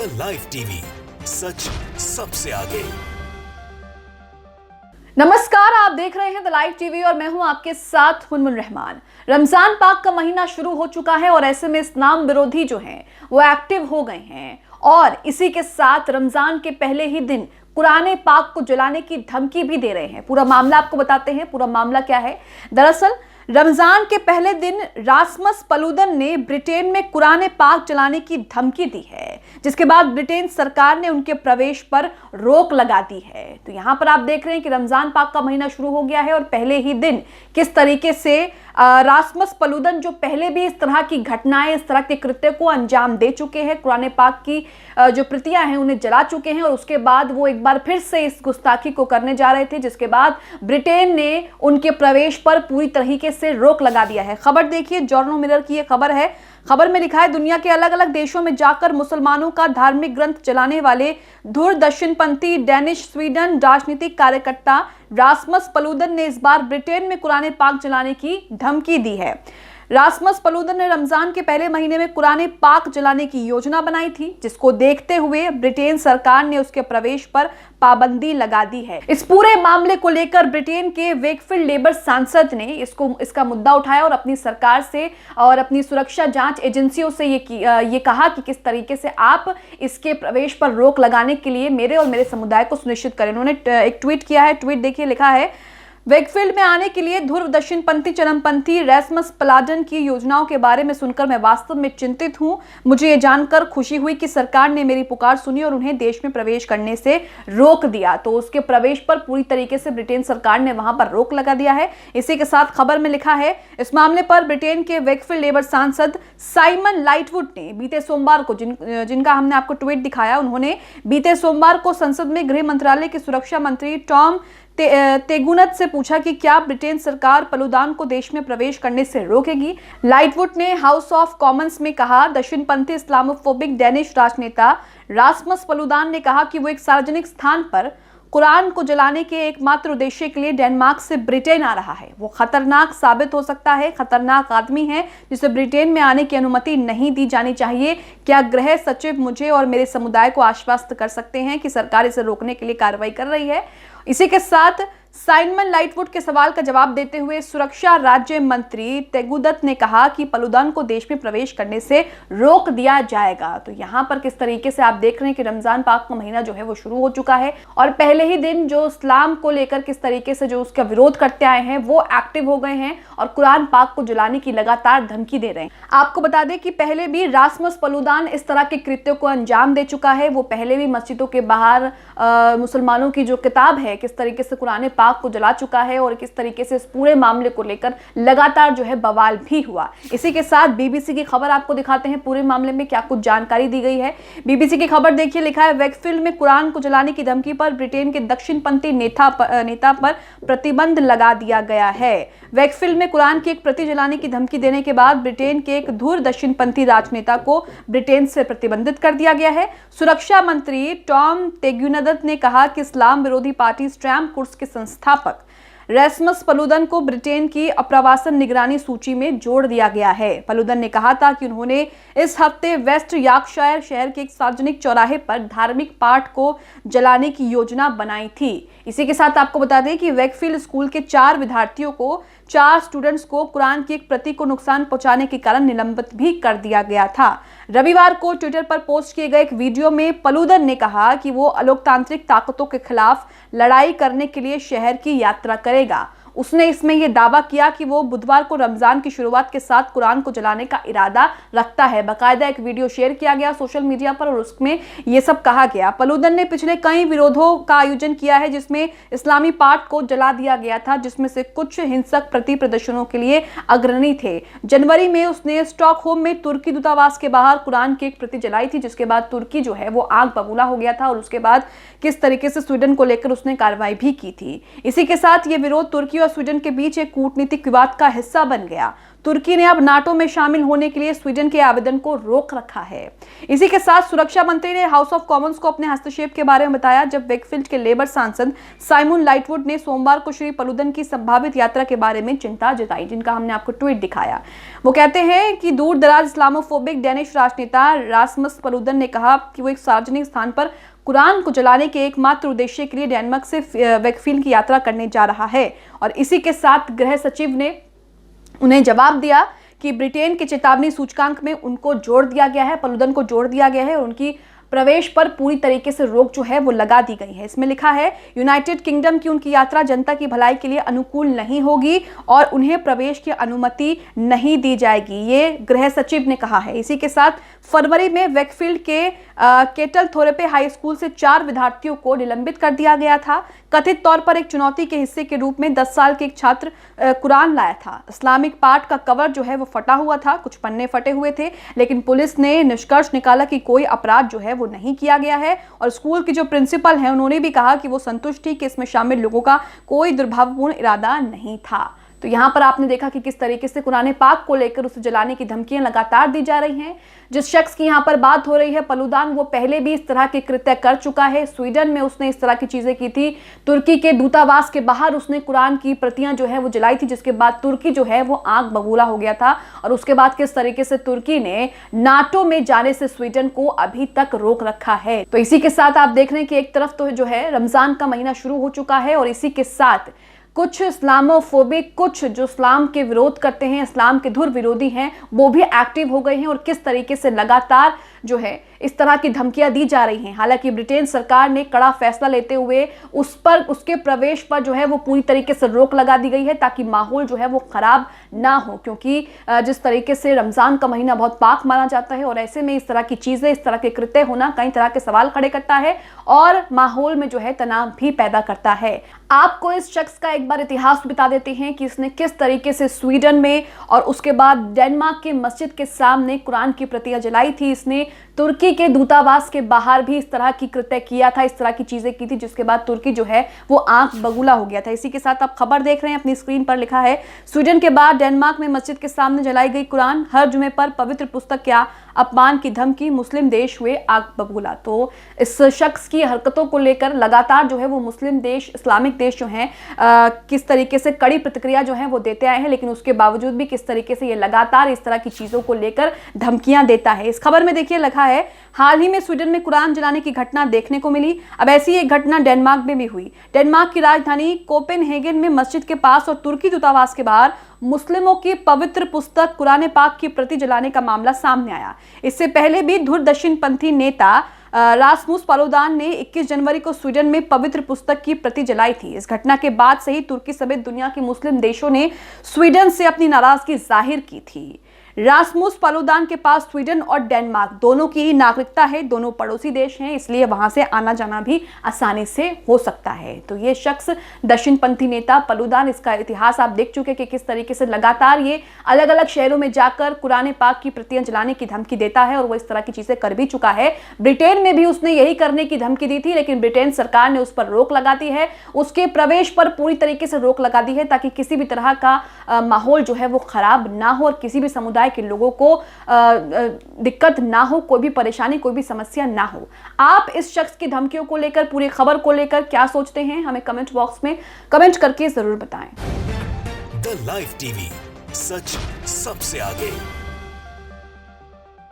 The live TV, सच सबसे आगे। नमस्कार, आप देख रहे हैं द लाइव टीवी और मैं हूं आपके साथ मुनमुन रहमान। रमजान पाक का महीना शुरू हो चुका है और ऐसे में इस्लाम विरोधी जो हैं वो एक्टिव हो गए हैं और इसी के साथ रमजान के पहले ही दिन कुरान पाक को जलाने की धमकी भी दे रहे हैं। पूरा मामला आपको बताते हैं। पूरा मामला क्या है? दरअसल रमजान के पहले दिन रासमस पलूदन ने ब्रिटेन में कुरान पाक जलाने की धमकी दी है, जिसके बाद ब्रिटेन सरकार ने उनके प्रवेश पर रोक लगा दी है। तो यहां पर आप देख रहे हैं कि रमजान पाक का महीना शुरू हो गया है और पहले ही दिन किस तरीके से रासमस पलूदन जो पहले भी इस तरह की घटनाएं, इस तरह के कृत्य को अंजाम दे चुके हैं, कुरान पाक की जो प्रतियां हैं उन्हें जला चुके हैं और उसके बाद वो एक बार फिर से इस गुस्ताखी को करने जा रहे थे, जिसके बाद ब्रिटेन ने उनके प्रवेश पर पूरी तरीके से रोक लगा दिया है। खबर देखिए, जर्नल मिरर की ये खबर है। खबर में लिखा है, दुनिया के अलग अलग देशों में जाकर मुसलमानों का धार्मिक ग्रंथ जलाने वाले धुर दक्षिणपंथी डेनिश स्वीडन राजनीतिक कार्यकर्ता रासमस पलूदन ने इस बार ब्रिटेन में कुरान पाक जलाने की धमकी दी है। रासमस पलूदन ने रमजान के पहले महीने में कुरान पाक जलाने की योजना बनाई थी, जिसको देखते हुए ब्रिटेन सरकार ने उसके प्रवेश पर पाबंदी लगा दी है। इस पूरे मामले को लेकर ब्रिटेन के वेकफील्ड लेबर सांसद ने इसका मुद्दा उठाया और अपनी सरकार से और अपनी सुरक्षा जांच एजेंसियों से ये कहा कि किस तरीके से आप इसके प्रवेश पर रोक लगाने के लिए मेरे और मेरे समुदाय को सुनिश्चित करें। उन्होंने एक ट्वीट किया है। ट्वीट देखिए, लिखा है, वेकफील्ड में आने के लिए ध्रुव दक्षिणपंथी चरमपंथी रासमस पलाडन की योजनाओं के बारे में सुनकर मैं वास्तव में चिंतित हूं। मुझे ये जानकर खुशी हुई कि सरकार ने मेरी पुकार सुनी और उन्हें देश में प्रवेश करने से रोक दिया। तो उसके प्रवेश पर पूरी तरीके से ब्रिटेन सरकार ने वहां पर रोक लगा दिया है। इसी के साथ खबर में लिखा है, इस मामले पर ब्रिटेन के वेकफील्ड लेबर सांसद साइमन लाइटवुड ने बीते सोमवार को जिनका हमने आपको ट्वीट दिखाया, उन्होंने बीते सोमवार को संसद में गृह मंत्रालय के सुरक्षा मंत्री टॉम तेगुनत से पूछा कि क्या ब्रिटेन सरकार पलूदान को देश में प्रवेश करने से रोकेगी। लाइटवुड ने हाउस ऑफ कॉमन्स में कहा, दक्षिणपंथी इस्लामोफोबिक डेनिश राजनेता रासमस पलूदान ने कहा कि वो एक सार्वजनिक स्थान पर कुरान को जलाने के एकमात्र उद्देश्य के लिए डेनमार्क से ब्रिटेन आ रहा है। वो खतरनाक साबित हो सकता है, खतरनाक आदमी है जिसे ब्रिटेन में आने की अनुमति नहीं दी जानी चाहिए। क्या गृह सचिव मुझे और मेरे समुदाय को आश्वस्त कर सकते हैं कि सरकार इसे रोकने के लिए कार्रवाई कर रही है? इसी के साथ साइमन लाइटवुड के सवाल का जवाब देते हुए सुरक्षा राज्य मंत्री तेगुदत ने कहा कि पलूदान को देश में प्रवेश करने से रोक दिया जाएगा। तो यहाँ पर किस तरीके से आप देख रहे हैं कि रमजान पाक का महीना जो है वो शुरू हो चुका है और पहले ही दिन जो इस्लाम को लेकर किस तरीके से जो उसका विरोध करते आए हैं वो एक्टिव हो गए हैं और कुरान पाक को जलाने की लगातार धमकी दे रहे हैं। आपको बता दें कि पहले भी रासमस पलूदान इस तरह के कृत्यों को अंजाम दे चुका है। वो पहले भी मस्जिदों के बाहर मुसलमानों की जो किताब है किस तरीके से कुरान पाक को जला चुका है और किस तरीके से इस पूरे मामले को लेकर लगातार जो है बवाल भी हुआ। इसी के साथ बीबीसी की खबर आपको दिखाते हैं, पूरे मामले में क्या कुछ जानकारी दी गई है। बीबीसी की खबर देखिए, लिखा है, वेकफील्ड में कुरान को जलाने की धमकी पर ब्रिटेन के दक्षिणपंथी नेता पर प्रतिबंध लगा दिया गया है। वेकफील्ड में कुरान की एक प्रति जलाने की धमकी देने के बाद ब्रिटेन के एक धुर दक्षिणपंथी राजनेता को ब्रिटेन से प्रतिबंधित कर दिया गया है। सुरक्षा मंत्री टॉम तेगुनत ने कहा कि इस्लाम विरोधी पार्टी स्ट्रैम कुर्स के संस्थापक रासमस पलूदन को ब्रिटेन की अप्रवासन निगरानी सूची में जोड़ दिया गया है। पलूदन ने कहा था कि उन्होंने इस हफ्ते वेस्ट यॉर्कशायर शहर के एक सार्वजनिक चौराहे पर धार्मिक पाठ को जलाने की योजना बनाई थी। इसी के साथ आपको बता दें कि वेकफील्ड स्कूल के 4 स्टूडेंट्स को कुरान की एक प्रति को नुकसान पहुंचाने के कारण निलंबित भी कर दिया गया था। रविवार को ट्विटर पर पोस्ट किए गए एक वीडियो में पलूदन ने कहा कि वो अलोकतांत्रिक ताकतों के खिलाफ लड़ाई करने के लिए शहर की यात्रा करेगा। उसने इसमें यह दावा किया कि वो बुधवार को रमजान की शुरुआत के साथ कुरान को जलाने का इरादा रखता है। बाकायदा एक वीडियो शेयर किया गया सोशल मीडिया पर और उसमें यह सब कहा गया। पलूदन ने पिछले कई विरोधों का आयोजन किया है जिसमें इस्लामी पाठ को जला दिया गया था, जिसमें से कुछ हिंसक प्रति प्रदर्शनों के लिए अग्रणी थे। जनवरी में उसने स्टॉकहोम में तुर्की दूतावास के बाहर कुरान की एक प्रति जलाई थी, जिसके बाद तुर्की जो है वो आग बबूला हो गया था और उसके बाद किस तरीके से स्वीडन को लेकर उसने कार्रवाई भी की थी। इसी के साथ ये विरोध तुर्की और स्वीडन के बीच एक कूटनीतिक विवाद का हिस्सा बन गया। तुर्की ने अब नाटो में शामिल होने के लिए स्वीडन के आवेदन को रोक रखा है। इसी के साथ सुरक्षा मंत्री ने हाउस ऑफ कॉमन्स को अपने हस्तक्षेप के बारे में बताया, जब वेकफील्ड के लेबर सांसद साइमन लाइटवुड ने सोमवार को श्री पलुदन की संभावित यात्रा के बारे में चिंता जताई, जिनका हमने आपको ट्वीट दिखाया। वो कहते हैं कि दूर दराज इस्लामोफोबिक डेनिश राजनेता रासमस पलुदन ने कहा कि वो एक सार्वजनिक स्थान पर कुरान को जलाने के एकमात्र उद्देश्य के लिए डेनमार्क से वेकफील्ड की यात्रा करने जा रहा है। और इसी के साथ गृह सचिव ने उन्हें जवाब दिया कि ब्रिटेन के चेतावनी सूचकांक में उनको जोड़ दिया गया है, पलुदन को जोड़ दिया गया है और उनकी प्रवेश पर पूरी तरीके से रोक जो है वो लगा दी गई है। इसमें लिखा है यूनाइटेड किंगडम की उनकी यात्रा जनता की भलाई के लिए अनुकूल नहीं होगी और उन्हें प्रवेश की अनुमति नहीं दी जाएगी, ये गृह सचिव ने कहा है। इसी के साथ फरवरी में वेकफील्ड के केटल थोरेपे हाई स्कूल से 4 विद्यार्थियों को निलंबित कर दिया गया था, कथित तौर पर एक चुनौती के हिस्से के रूप में 10 साल के एक छात्र कुरान लाया था। इस्लामिक पाठ का कवर जो है वो फटा हुआ था, कुछ पन्ने फटे हुए थे, लेकिन पुलिस ने निष्कर्ष निकाला कि कोई अपराध जो है वो नहीं किया गया है। और स्कूल की जो प्रिंसिपल है उन्होंने भी कहा कि वो संतुष्ट थी कि इसमें शामिल लोगों का कोई दुर्भावपूर्ण इरादा नहीं था। तो यहाँ पर आपने देखा कि किस तरीके से कुरान पाक को लेकर उसे जलाने की धमकियां लगातार दी जा रही हैं। जिस शख्स की यहाँ पर बात हो रही है पलुदान, वो पहले भी इस तरह के कृत्य कर चुका है। स्वीडन में उसने इस तरह की चीजें की थी, तुर्की के दूतावास के बाहर उसने कुरान की प्रतियां जो है वो जलाई थी, जिसके बाद तुर्की जो है वो आंख बबूला हो गया था। और उसके बाद किस तरीके से तुर्की ने नाटो में जाने से स्वीडन को अभी तक रोक रखा है। तो इसी के साथ आप देख रहे हैं कि एक तरफ तो जो है रमजान का महीना शुरू हो चुका है और इसी के साथ कुछ इस्लामोफोबिक, कुछ जो इस्लाम के विरोध करते हैं, इस्लाम के धुर विरोधी हैं, वो भी एक्टिव हो गए हैं और किस तरीके से लगातार जो है इस तरह की धमकियां दी जा रही हैं। हालांकि ब्रिटेन सरकार ने कड़ा फैसला लेते हुए उसके प्रवेश पर जो है वो पूरी तरीके से रोक लगा दी गई है, ताकि माहौल जो है वो खराब ना हो, क्योंकि जिस तरीके से रमजान का महीना बहुत पाक माना जाता है और ऐसे में इस तरह की चीजें, इस तरह के कृत्य होना कई तरह के सवाल खड़े करता है और माहौल में जो है तनाव भी पैदा करता है। आपको इस शख्स का एक बार इतिहास बता देते हैं कि इसने किस तरीके से स्वीडन में और उसके बाद डेनमार्क के मस्जिद के सामने कुरान की प्रतियां जलाई थी। इसने तुर्की के दूतावास के बाहर भी इस तरह की कृत्य किया था, इस तरह की चीजें की थी, जिसके बाद तुर्की जो है वो आंख बगुला हो गया था। इसी के साथ आप खबर देख रहे हैं अपनी स्क्रीन पर, लिखा है स्वीडन के बाद डेनमार्क में मस्जिद के सामने जलाई गई कुरान, हर जुमे पर पवित्र पुस्तक क्या अपमान की धमकी, मुस्लिम देश हुए आग बबूला। तो इस शख्स की हरकतों को लेकर लगातार जो है वो मुस्लिम देश, इस्लामिक देश जो हैं किस तरीके से कड़ी प्रतिक्रिया जो है वो देते आए हैं, लेकिन उसके बावजूद भी किस तरीके से ये लगातार इस तरह की चीजों को लेकर धमकियां देता है। इस खबर में देखिए लिखा है, हाल ही में स्वीडन में कुरान जलाने की घटना देखने को मिली। अब ऐसी एक घटना डेनमार्क में भी हुई। डेनमार्क की राजधानी कोपेनहेगन में मस्जिद के पास और तुर्की दूतावास के बाहर मुस्लिमों की पवित्र पुस्तक कुरान पाक की प्रति जलाने का मामला सामने आया। इससे पहले भी धुर दक्षिणपंथी नेता रासमुस पालुदान ने 21 जनवरी को स्वीडन में पवित्र पुस्तक की प्रति जलाई थी। इस घटना के बाद से ही तुर्की समेत दुनिया के मुस्लिम देशों ने स्वीडन से अपनी नाराजगी जाहिर की थी। रासमुस पालुदान के पास स्वीडन और डेनमार्क दोनों की ही नागरिकता है, दोनों पड़ोसी देश हैं, इसलिए वहां से आना जाना भी आसानी से हो सकता है। तो ये शख्स दक्षिणपंथी नेता पालुदान, इसका इतिहास आप देख चुके कि किस तरीके से लगातार ये अलग अलग शहरों में जाकर कुरान पाक की प्रतियां जलाने की धमकी देता है और वो इस तरह की चीजें कर भी चुका है। ब्रिटेन में भी उसने यही करने की धमकी दी थी, लेकिन ब्रिटेन सरकार ने उस पर रोक लगा दी है, उसके प्रवेश पर पूरी तरीके से रोक लगा दी है, ताकि किसी भी तरह का माहौल जो है वो खराब ना हो और किसी भी समुदाय के लोगों को दिक्कत ना हो, कोई भी परेशानी, कोई भी समस्या ना हो। आप इस शख्स की धमकियों को लेकर, पूरी खबर को लेकर क्या सोचते हैं, हमें कमेंट बॉक्स में कमेंट करके जरूर बताएं। द लाइव टीवी, सच सबसे आगे।